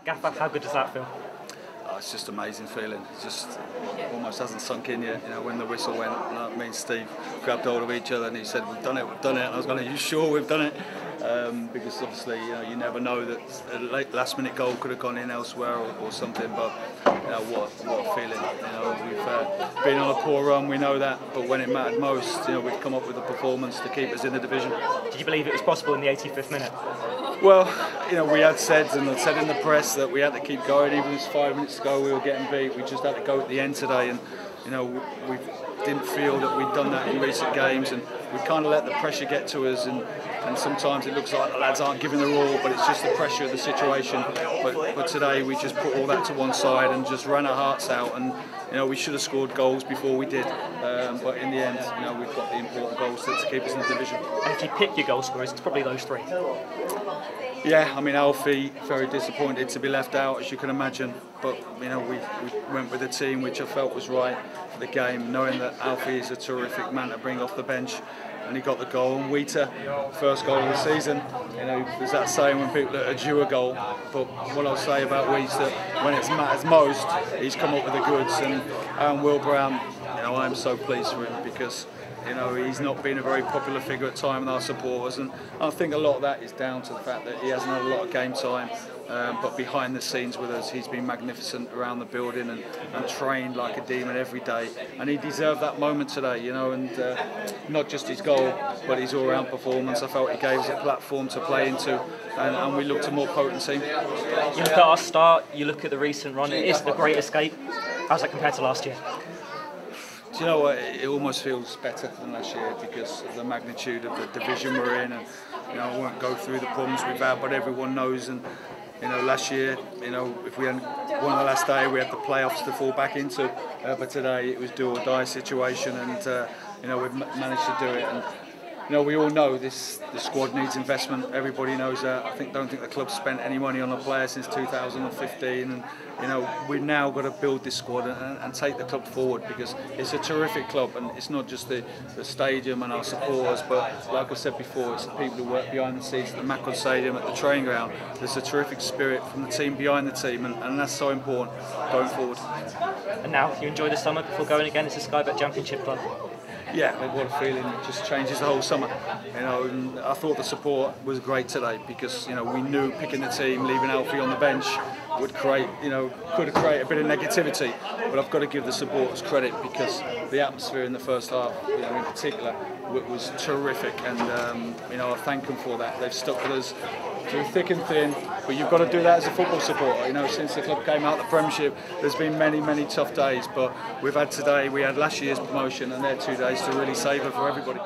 Gaffer, how good does that feel? Oh, it's just an amazing feeling. It just almost hasn't sunk in yet. You know, when the whistle went, me and Steve grabbed hold of each other and he said, "We've done it, we've done it." And I was going, "Are you sure we've done it?" Because obviously, you never know that a last-minute goal could have gone in elsewhere or something. But what a feeling! We've been on a poor run, we know that. But when it mattered most, we've come up with a performance to keep us in the division. Did you believe it was possible in the 85th minute? Well, we had said in the press that we had to keep going. Even if it was 5 minutes ago, we were getting beat. We just had to go at the end today, and we didn't feel that we'd done that in recent games, and we kind of let the pressure get to us. And sometimes it looks like the lads aren't giving their all, but it's just the pressure of the situation. But today we just put all that to one side and just ran our hearts out. And we should have scored goals before we did. But in the end, we've got the important goals to keep us in the division. And if you pick your goal scorers, it's probably those three. Yeah, I mean, Alfie, very disappointed to be left out, as you can imagine. But we went with a team which I felt was right for the game, knowing that Alfie is a terrific man to bring off the bench. And he got the goal. And Wheater, first goal of the season. There's that saying when people are due a goal. But what I'll say about Wheater, when it matters most, he's come up with the goods. And Will Brown, I'm so pleased for him because he's not been a very popular figure at times with our supporters, and I think a lot of that is down to the fact that he hasn't had a lot of game time. But behind the scenes with us, he's been magnificent around the building and trained like a demon every day. And he deserved that moment today, and not just his goal, but his all-round performance. I felt he gave us a platform to play into, and we looked a more potent team. You look at our start, you look at the recent run, it is the great escape. How's that compared to last year? Do you know what? It almost feels better than last year because of the magnitude of the division we're in, and I won't go through the problems we've had, but everyone knows. And last year, if we had won the last day, we had the playoffs to fall back into. But today it was do or die situation, and we've managed to do it. And we all know the squad needs investment. Everybody knows that. Don't think the club's spent any money on a player since 2015, and we've now got to build this squad and take the club forward, because it's a terrific club, and it's not just the stadium and our supporters, but like I said before, it's the people who work behind the scenes at the Macon Stadium, at the training ground. There's a terrific spirit from the team behind the team, and that's so important going forward. And now, you enjoy the summer before going again as a Sky Bet Championship club? Yeah, what a feeling. It just changes the whole summer. And I thought the support was great today because, we knew picking the team, leaving Alfie on the bench would create, could create a bit of negativity. But I've got to give the supporters credit because the atmosphere in the first half, in particular, was terrific. And, I thank them for that. They've stuck with us through thick and thin, but you've got to do that as a football supporter. Since the club came out of the Premiership, there's been many, many tough days, but we've had today, we had last year's promotion, and they're 2 days to really savour for everybody.